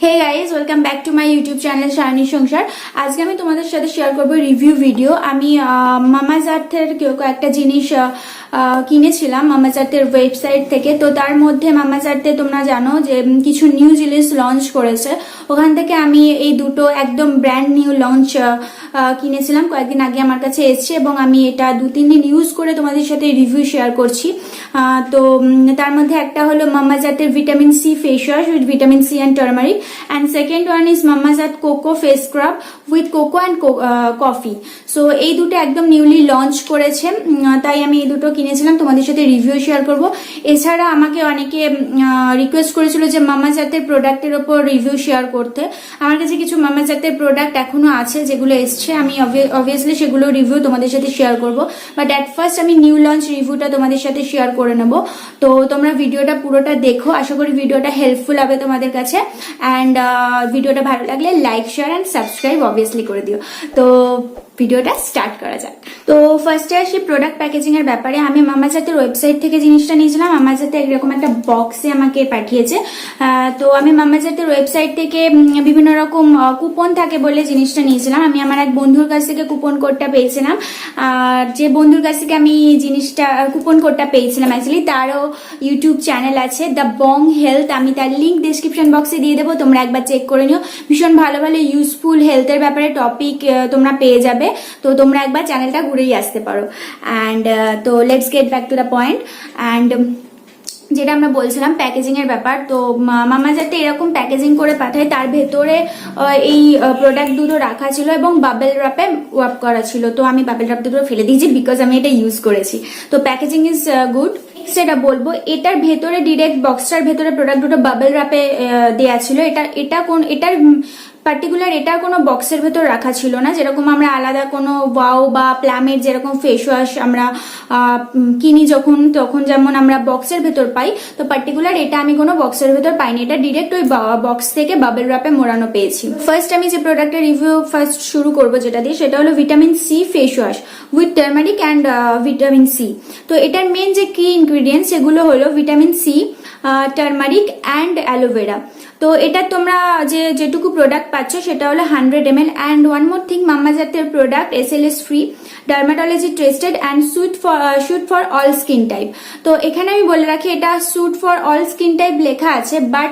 Hey guys, welcome back to my YouTube channel shiny Sansar. আজকে আমি তোমাদের সাথে শেয়ার করবো রিভিউ ভিডিও। আমি মামাজ আর্থের কয়েকটা জিনিস কিনেছিলাম মামাজ আর্থের ওয়েবসাইট থেকে। তো তার মধ্যে মামাজ আর্থে তোমরা জানো যে কিছু নিউ জিনিস লঞ্চ করেছে, ওখান থেকে আমি এই দুটো একদম ব্র্যান্ড নিউ লঞ্চ কিনেছিলাম, কয়েকদিন আগে আমার কাছে এসছে এবং আমি এটা 2-3 দিন ইউজ করে তোমাদের সাথে রিভিউ শেয়ার করছি। তো তার মধ্যে একটা হলো মামাজ আর্থের vitamin C face wash with vitamin C and turmeric, and second one is Mama's Earth Cocoa Face Scrub with cocoa and coffee. So এই দুটো একদম নিউলি লঞ্চ করেছে, তাই আমি এই দুটো কিনেছিলাম, তোমাদের সাথে রিভিউ শেয়ার করব। এছাড়া আমাকে অনেকে রিকোয়েস্ট করেছিল যে মামাজ আর্থের প্রোডাক্টের ওপর রিভিউ শেয়ার করতে। আমার কাছে কিছু মামাজ আর্থের প্রোডাক্ট এখনো আছে যেগুলো এসছে, আমি অবভিয়াসলি সেগুলো রিভিউ তোমাদের সাথে শেয়ার করব, বাট অ্যাট ফার্স্ট আমি নিউ লঞ্চ রিভিউটা তোমাদের সাথে শেয়ার করে নেব। তো তোমরা ভিডিওটা পুরোটা দেখো, আশা করি ভিডিওটা হেল্পফুল হবে তোমাদের কাছে। অ্যান্ড ভিডিওটা ভালো লাগলে like share and subscribe obviously করে দিও। তো ভিডিওটা স্টার্ট করা যাক। তো ফার্স্টে আসি প্রোডাক্ট প্যাকেজিং এর ব্যাপারে। আমি মামাজ আর্থের ওয়েবসাইট থেকে জিনিসটা নিয়েছিলাম, মামাজ আর্থে এরকম একটা বক্সে আমাকে পাঠিয়েছে। তো আমি মামাজ আর্থের ওয়েবসাইট থেকে বিভিন্ন রকম কুপন থাকে বলে জিনিসটা নিয়েছিলাম। আমি আমার এক বন্ধুর কাছ থেকে কুপন কোডটা পেয়েছিলাম, আর যে বন্ধুর কাছ থেকে আমি জিনিসটা কুপন কোডটা পেয়েছিলাম অ্যাকচুয়ালি তারও ইউটিউব চ্যানেল আছে, দ্য বং হেলথ। আমি তার লিঙ্ক ডিসক্রিপশন বক্সে দিয়ে দেবো, তোমরা একবার চেক করে নিও। ভীষণ ভালো ভালো ইউজফুল হেলথের ব্যাপারে টপিক তোমরা পেয়ে যাবে, তো তোমরা একবার চ্যানেলটা ঘুরেই আসতে পারো। অ্যান্ড তো let's get back to the point. And যেটা আমরা বলছিলাম প্যাকেজিং এর ব্যাপার, তো মামাজ আর্থে এরকম প্যাকেজিং করে পাঠায়, তার ভেতরে এই প্রোডাক্ট দুটো রাখা ছিল এবং বাবেল র্যাপে ওয়াপ করা ছিল। তো আমি বাবেল র্যাপ দুটো ফেলে দিয়েছি বিকজ আমি এটা ইউজ করেছি। তো প্যাকেজিং ইজ গুড, সেটা বলবো। এটার ভেতরে ডিরেক্ট বক্সটার ভেতরে প্রোডাক্ট দুটো বাবেল র্যাপে দেয়া ছিল। এটার পার্টিকুলার এটার কোনো বক্সের ভেতর রাখা ছিল না, যেরকম আমরা আলাদা কোনো ওয়াও বা প্লামের যেরকম ফেস ওয়াশ আমরা কিনি তখন যেমন আমরা বক্সের ভেতর পাই, তো পার্টিকুলার এটা আমি কোনো বক্সের ভেতর পাইনি, এটা ডিরেক্ট ওই বক্স থেকে বাবেল র্যাপে মোড়ানো পেয়েছি। ফার্স্ট আমি যে প্রোডাক্টের রিভিউ শুরু করবো যেটা দিয়ে, সেটা হলো vitamin C face wash with turmeric and vitamin C. তো এটার মেন যে কি ইনগ্রিডিয়েন্টস সেগুলো হলো vitamin C, turmeric and aloe vera. তো এটা তোমরা যেটুকু প্রোডাক্ট পাচ্ছ সেটা হলো 100 ml। And one more thing, মামাজ আর্থের product SLS free, dermatology tested and suit for all skin type. তো এখানে আমি বলে রাখি এটা suit for all skin type লেখা আছে, বাট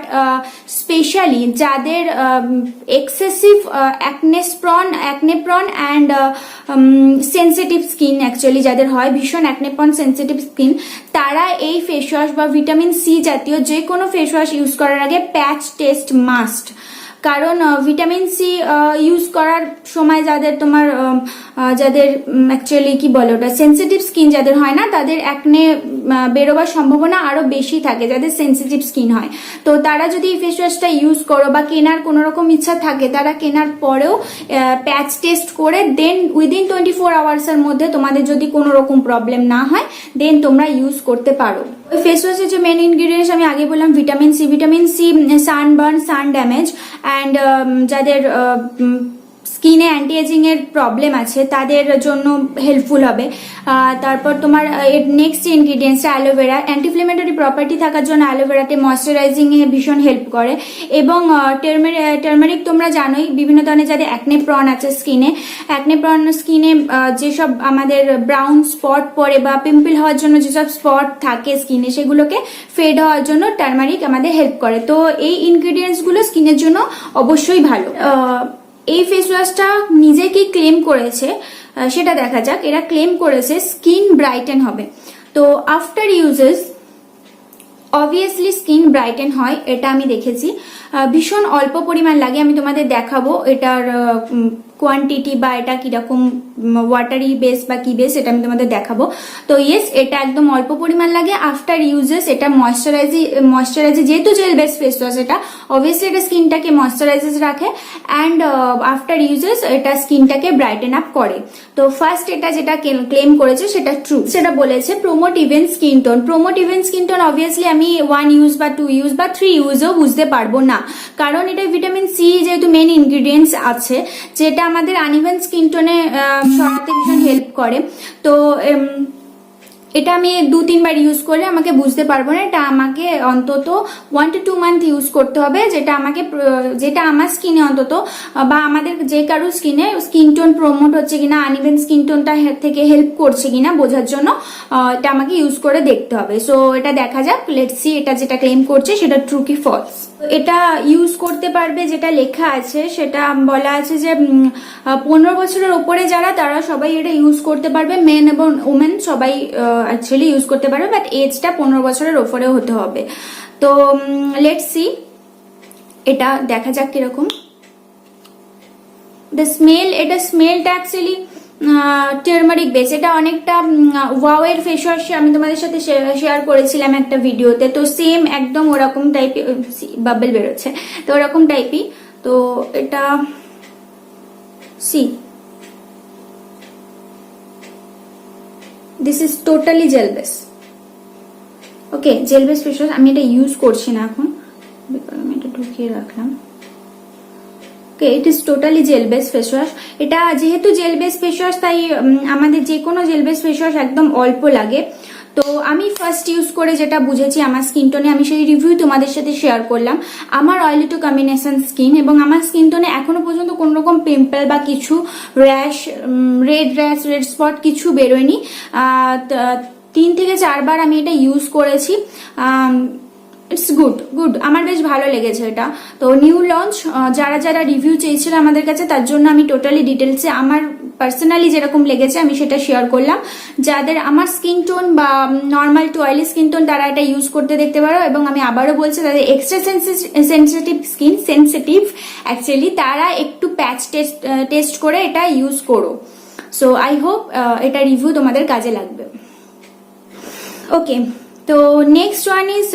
স্পেশালি যাদের excessive acne prone and sensitive skin, actually যাদের হয় ভীষণ অ্যাকনে প্রন সেন্সিটিভ স্কিন, তারা এই ফেস ওয়াশ বা ভিটামিন সি জাতীয় যে কোনো ফেস ওয়াশ ইউজ করার আগে প্যাচ টেস্ট মাস্ট। কারণ ভিটামিন সি ইউজ করার সময় যাদের অ্যাকচুয়ালি কি বলে ওটা সেন্সিটিভ স্কিন যাদের হয় না, তাদের অ্যাকনে বেরোবার সম্ভাবনা আরো বেশি থাকে যাদের সেন্সিটিভ স্কিন হয়। তো তারা যদি এই ফেস ওয়াশটা ইউজ করো বা কেনার কোনো রকম ইচ্ছা থাকে, তারা কেনার পরেও প্যাচ টেস্ট করে দেন উইদিন 24 আওয়ার্স এর মধ্যে তোমাদের যদি কোনো রকম প্রবলেম না হয় দেন তোমরা ইউজ করতে পারো। ওই ফেস ওয়াশের যে মেন ইনগ্রিডিয়েন্টস আমি আগে বললাম vitamin C sunburn, sun damage and যাদের স্কিনে অ্যান্টি এজিং এর প্রবলেম আছে তাদের জন্য হেল্পফুল হবে। তারপর তোমার নেক্সট ইনগ্রিডিয়েন্টস অ্যালোভেরা, অ্যান্টিফ্লেমেটরি প্রপার্টি থাকার জন্য অ্যালোভেরাতে ময়শ্চারাইজিং এ ভীষণ হেল্প করে। এবং টার্মারিক তোমরা জানোই বিভিন্ন ধরনের যাদের অ্যাকনে প্রন আছে স্কিনে, অ্যাকনে প্রন স্কিনে যেসব আমাদের ব্রাউন স্পট পড়ে বা পিম্পল হওয়ার জন্য যেসব স্পট থাকে স্কিনে, সেগুলোকে ফেড হওয়ার জন্য টার্মারিক আমাদের হেল্প করে। তো এই ইনগ্রিডিয়েন্টস গুলো স্কিনের জন্য অবশ্যই ভালো। এই ফেস ওয়াশটা নিজে কি ক্লেম করেছে সেটা দেখা যাক। এরা ক্লেম করেছে স্কিন ব্রাইটেন হবে। তো after uses obviously skin brighten হয়, এটা আমি দেখেছি। ভীষণ অল্প পরিমাণ লাগে, আমি তোমাদের দেখাবো এটার কোয়ান্টিটি বা এটা কিরকম ওয়াটারি বেস বা কি বেস এটা আমি তোমাদের দেখাবো। তো ইয়েস, এটা একদম অল্প পরিমাণ লাগে। আফটার ইউজেস এটা ময়শ্চারাইজ যেহেতু জেল বেস ফেস ওয়াশ, এটা অবভিয়াসলি এটা স্কিনটাকে ময়শ্চারাইজেস রাখে অ্যান্ড আফটার ইউজেস এটা স্কিনটাকে ব্রাইটেন আপ করে। তো ফার্স্ট এটা যেটা ক্লেম করেছে সেটা ট্রু, সেটা বলেছে prompt even skin tone. Prompt even skin tone obviously আমি 1 ইউজ বা 2 ইউজ বা 3 ইউজও বুঝতে পারবো না, কারণ এটা ভিটামিন সি যেহেতু মেন ইনগ্রিডিয়েন্টস আছে, যেটা আমাদের আনইভেন স্কিন টোনে সরাতে ভীষণ হেল্প করে। তো এটা আমি 2-3 বার ইউজ করলে আমাকে বুঝতে পারবো না, এটা আমাকে অন্তত 1 to 2 মান্থ ইউজ করতে হবে, যেটা আমার স্কিনে অন্তত বা আমাদের যে কারো স্কিনে স্কিন টোন প্রমোট হচ্ছে কিনা, আনইভেন স্কিন টোনটা থেকে হেল্প করছে কিনা বোঝার জন্য এটা আমাকে ইউজ করে দেখতে হবে। সো এটা দেখা যাক, লেটস সি এটা যেটা ক্লেম করছে সেটা ট্রু কি ফলস। এটা ইউজ করতে পারবে, যেটা লেখা আছে সেটা বলা আছে যে 15 বছরের ওপরে যারা, তারা সবাই এটা ইউজ করতে পারবে, মেন এবং ওমেন সবাই অ্যাকচুয়ালি ইউজ করতে পারবে, বাট এজটা 15 বছরের ওপরে হতে হবে। তো লেটস সি এটা দেখা যাক কিরকম। দ্য স্মেল, এটা স্মেলটা অ্যাকচুয়ালি টার্মারিক বেস, এটা অনেকটা ওয়াও এর ফেস ওয়াশ আমি তোমাদের সাথে শেয়ার করেছিলাম একটা ভিডিওতে, তো সেম একদম ওরকম টাইপের, বাবল বেরোচ্ছে তো ওরকম টাইপই। তো এটা C this is totally gel base. Okay, jail base face wash, আমি এটা ইউজ করছি না এখন, আমি এটা ঢুকিয়ে রাখলাম। Okay, it is totally gel base face wash. এটা যেহেতু জেল বেস ফেস ওয়াশ, তাই আমাদের যে কোনো জেল বেস ফেস ওয়াশ একদম অল্প লাগে। তো আমি ফার্স্ট ইউজ করে যেটা বুঝেছি আমার স্কিন টোনে, আমি সেই রিভিউ তোমাদের সাথে শেয়ার করলাম। আমার অয়েলি টু কম্বিনেশন স্কিন, এবং আমার স্কিন টোনে এখনো পর্যন্ত কোনো রকম পিম্পল বা কিছু র্যাশ, রেড স্পট কিছু বেরোয়নি। 3 থেকে 4 বার আমি এটা ইউজ করেছি। ইটস গুড, আমার বেশ ভালো লেগেছে এটা। তো নিউ লঞ্চ, যারা যারা রিভিউ চেয়েছিল আমাদের কাছে, তার জন্য আমি টোটালি ডিটেলসে আমার পার্সোনালি যেরকম লেগেছে আমি সেটা শেয়ার করলাম। যাদের আমার স্কিন টোন বা normal to oily skin tone, তারা এটা ইউজ করতে দেখতে পারো। এবং আমি আবারও বলছি, তাদের extra sensitive skin, sensitive actually, তারা একটু প্যাচ টেস্ট করে এটা ইউজ করো। সো আই হোপ এটা রিভিউ তোমাদের কাজে লাগবে। ওকে, তো next one is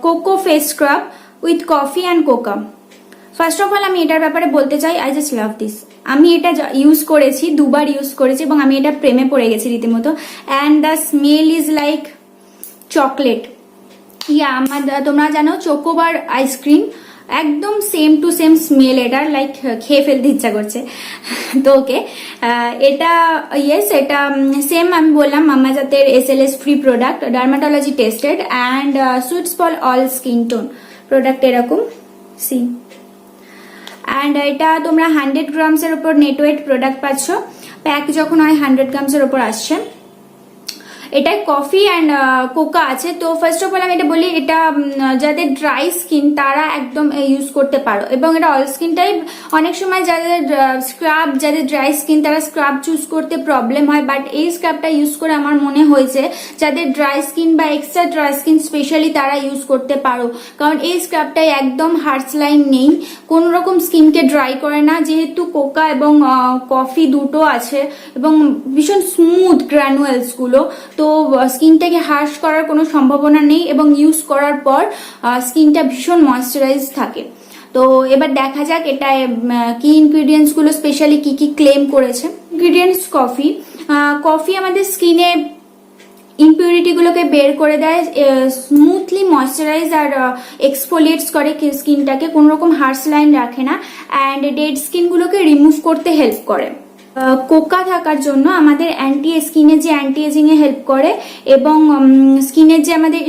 cocoa face scrub with coffee and Coca. First of all আমি এটার ব্যাপারে বলতে চাই, আই জাস্ট লাভ দিস। আমি এটা ইউজ করেছি, 2 বার ইউজ করেছি, এবং আমি এটা প্রেমে পড়ে গেছি রীতিমতো। And the smell is like chocolate. তোমরা জানো চোকোবার আইসক্রিম, একদম সেম টু সেম স্মেল এটার, লাইক খেয়ে ফেলতে ইচ্ছা করছে। তো ওকে, এটা ইয়েস, এটা সেম আমি বললাম মামাজাতের SLS free product, dermatology tested and suits for all skin tone product, এরকম সি। অ্যান্ড এটা তোমরা 100 গ্রামসের উপর নেট ওয়েট প্রোডাক্ট পাচ্ছ, প্যাক যখন হয় 100 গ্রামসের উপর আসছে। এটাই কফি অ্যান্ড কোকা আছে। তো ফার্স্ট অফ অল আমি এটা বলি, এটা যাদের ড্রাই স্কিন তারা একদম ইউজ করতে পারো, এবং এটা অল স্কিন টাইপ। অনেক সময় যাদের যাদের ড্রাই স্কিন, তারা স্ক্রাব চুজ করতে প্রবলেম হয়, বাট এই স্ক্রাবটা ইউজ করে আমার মনে হয়েছে যাদের ড্রাই স্কিন বা এক্সট্রা ড্রাই স্কিন স্পেশালি তারা ইউজ করতে পারো, কারণ এই স্ক্রাবটাই একদম হার্স লাইন নেই, কোনো রকম স্কিনকে ড্রাই করে না, যেহেতু কোকা এবং কফি দুটো আছে, এবং ভীষণ স্মুথ গ্র্যানুয়েলস গুলো, তো স্কিনটাকে হার্শ করার কোনো সম্ভাবনা নেই, এবং ইউজ করার পর স্কিনটা ভীষণ ময়েশ্চারাইজ থাকে। তো এবার দেখা যাক এটা কি ইনগ্রিডিয়েন্টস গুলো স্পেশালি কি কি ক্লেম করেছে। ইনগ্রিডিয়েন্টস কফি আমাদের স্কিনে ইম্পিউরিটি গুলোকে বের করে দেয়, স্মুথলি ময়েশ্চারাইজ আর এক্সফোলিয়েটস করে স্কিনটাকে, কোনো রকম হার্শ লাইন রাখে না, অ্যান্ড ডেড স্কিন গুলোকে রিমুভ করতে হেল্প করে। কোকা থাকার জন্য আমাদের স্কিনের যে অ্যান্টি এজিং এ হেল্প করে, এবং স্কিনের যে আমাদের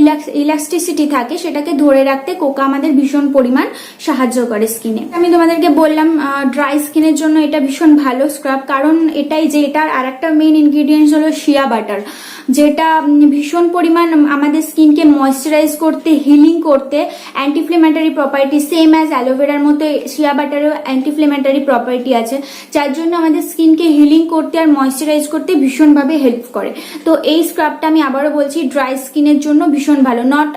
ইলাস্টিসিটি থাকে সেটাকে ধরে রাখতে কোকা আমাদের ভীষণ পরিমাণ সাহায্য করে স্কিনে। আমি তোমাদেরকে বললাম ড্রাই স্কিনের জন্য এটা ভীষণ ভালো স্ক্রাব, কারণ এটার আর একটা মেইন ইনগ্রিডিয়েন্টস হলো শিয়া বাটার, যেটা ভীষণ পরিমাণ আমাদের স্কিনকে ময়েশ্চারাইজ করতে, হিলিং করতে, অ্যান্টিফ্লেমেটারি প্রপার্টি, সেম অ্যাজ অ্যালোভেরার মতো শিয়া বাটারও অ্যান্টিফ্লেমেটারি প্রপার্টি আছে, যার জন্য আমাদের স্কিনকে হিলিং করতে আর ময়েশ্চারাইজ করতে ভীষণভাবে হেল্প করে। তো এই স্ক্রাবটা আমি আবারও বলছি ড্রাই স্কিনের জন্য ভীষণ ভালো, নট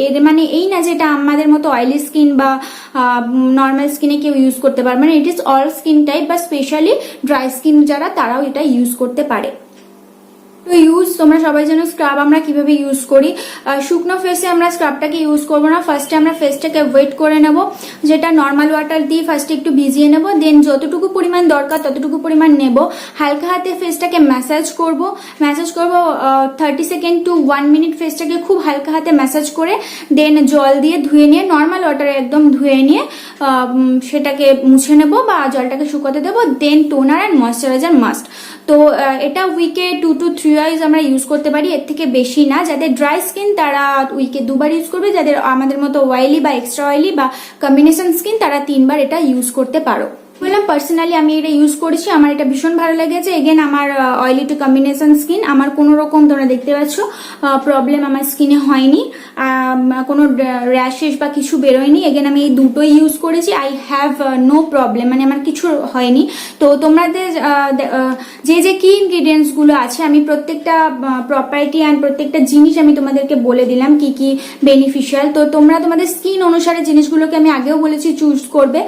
এর মানে এই না যেটা আমাদের মতো অয়েলি স্কিন বা নর্মাল স্কিনে কেউ ইউজ করতে পারে, মানে it is all skin type, বা স্পেশালি ড্রাই স্কিন যারা, তারাও এটা ইউজ করতে পারে। তো তোমরা সবাই জানো স্ক্রাব আমরা কিভাবে ইউজ করি। শুকনো ফেসে আমরা স্ক্রাবটাকে ইউজ করবো না, ফার্স্টে আমরা ফেসটাকে ওয়েট করে নেব, যেটা নর্মাল ওয়াটার দিয়ে ফার্স্টে একটু ভিজিয়ে নেব, দেন যতটুকু পরিমাণ দরকার ততটুকু পরিমাণ নেব, হালকা হাতে ফেসটাকে ম্যাসাজ করব 30 সেকেন্ড টু 1 মিনিট, ফেসটাকে খুব হালকা হাতে ম্যাসাজ করে দেন জল দিয়ে ধুয়ে নিয়ে, নর্মাল ওয়াটারে একদম ধুয়ে নিয়ে সেটাকে মুছে নেব বা জলটাকে শুকাতে দেবো, দেন টোনার অ্যান্ড ময়েশ্চারাইজার মাস্ট। তো তো এটা উইকে 2 to 3 ওয়াইজ আমরা ইউজ করতে পারি, এর থেকে বেশি না। যাদের ড্রাই স্কিন তারা উইকে 2 বার ইউজ করবে, যাদের আমাদের মতো অয়েলি বা এক্সট্রা অয়েলি বা কম্বিনেশন স্কিন তারা 3 বার এটা ইউজ করতে পারো। বললাম পার্সোনালি আমি এটা ইউজ করেছি, আমার এটা ভীষণ ভালো লেগেছে। এগেন আমার অয়েলি টু কম্বিনেশন স্কিন, আমার কোনো রকম তোমরা দেখতে পাচ্ছ প্রবলেম আমার স্কিনে হয়নি, কোনো র্যাশেস বা কিছু বেরোয়নি। এগেন আমি এই দুটোই ইউজ করেছি, আই হ্যাভ নো প্রবলেম, মানে আমার কিছু হয়নি। তো তোমাদের যে কি ইনগ্রিডিয়েন্টস গুলো আছে আমি প্রত্যেকটা প্রপার্টি অ্যান্ড প্রত্যেকটা জিনিস আমি তোমাদেরকে বলে দিলাম কি কি বেনিফিশিয়াল। তো তোমরা তোমাদের স্কিন অনুসারে জিনিসগুলোকে আমি আগেও বলেছি চুজ করবে।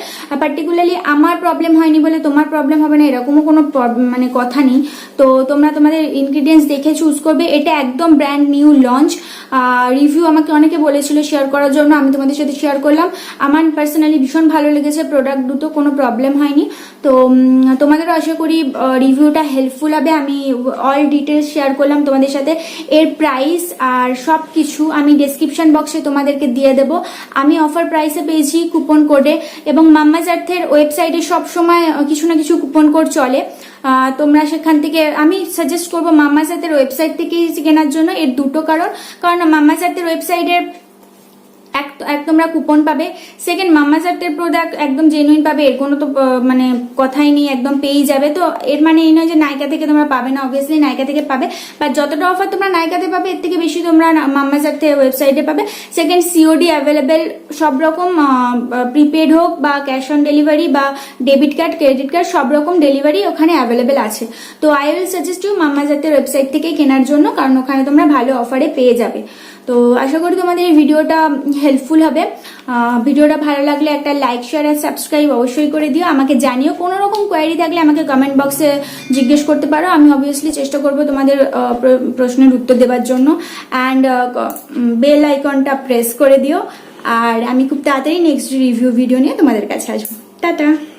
পার্টিকুলারলি আমার প্রবলেম হয়নি বলে তোমার প্রবলেম হবে না এরকমও কোনো মানে কথা নেই। তো তোমরা তোমাদের ইনগ্রিডিয়েন্টস দেখে চুজ করবে। এটা একদম ব্র্যান্ড নিউ লঞ্চ, রিভিউ আমাকে অনেকে বলেছিল শেয়ার করার জন্য, আমি তোমাদের সাথে শেয়ার করলাম। আমার পার্সোনালি ভীষণ ভালো লেগেছে, প্রোডাক্ট দুটো কোনো প্রবলেম হয়নি। তো তোমাদেরও আশা করি রিভিউটা হেল্পফুল হবে। আমি অল ডিটেলস শেয়ার করলাম তোমাদের সাথে, এর প্রাইস আর সব কিছু আমি ডেসক্রিপশন বক্সে তোমাদেরকে দিয়ে দেবো। আমি অফার প্রাইসে পেয়েছি কুপন কোডে, এবং মাম্মাজ আর্থের ওয়েবসাইটে সবসময় কিছু না কিছু কুপন কোড চলে। তোমরা সেখান থেকে আমি সাজেস্ট করবো মাম্মাজ আর্থের ওয়েবসাইট থেকে কেনার জন্য। এর দুটো কারণ মাম্মাজ আর্থের ওয়েবসাইটের এক তোমরা কুপন পাবে, সেকেন্ড মাম্মাজ আর্থের প্রোডাক্ট একদম জেনুইন পাবে, এর কোনো তো মানে কথাই নেই, একদম পেয়েই যাবে। তো এর মানে এই নয় যে নাইকা থেকে তোমরা পাবে না, অবভিয়াসলি নাইকা থেকে পাবে, বাট যতটা অফার তোমরা নাইকাতে পাবে এর থেকে বেশি তোমরা মাম্মাজ আর্থের ওয়েবসাইটে পাবে। সেকেন্ড সিওডি অ্যাভেলেবেল, সব রকম প্রিপেড হোক বা ক্যাশ অন ডেলিভারি বা ডেবিট কার্ড ক্রেডিট কার্ড সব রকম ডেলিভারি ওখানে অ্যাভেলেবেল আছে। তো আই উইল সাজেস্ট ইউ মাম্মাজ আর্থের ওয়েবসাইট থেকে কেনার জন্য, কারণ ওখানে তোমরা ভালো অফারে পেয়ে যাবে। তো আশা করি তোমাদের এই ভিডিওটা হেল্পফুল হবে। ভিডিওটা ভালো লাগলে একটা লাইক শেয়ার আর সাবস্ক্রাইব অবশ্যই করে দিও। আমাকে জানিও, কোনো রকম কোয়ারি থাকলে আমাকে কমেন্ট বক্সে জিজ্ঞেস করতে পারো, আমি অবভিয়াসলি চেষ্টা করব তোমাদের প্রশ্নের উত্তর দেওয়ার জন্য। অ্যান্ড বেল আইকনটা প্রেস করে দিও, আর আমি খুব তাড়াতাড়ি নেক্সট রিভিউ ভিডিও নিয়ে তোমাদের কাছে আসবো। টাটা।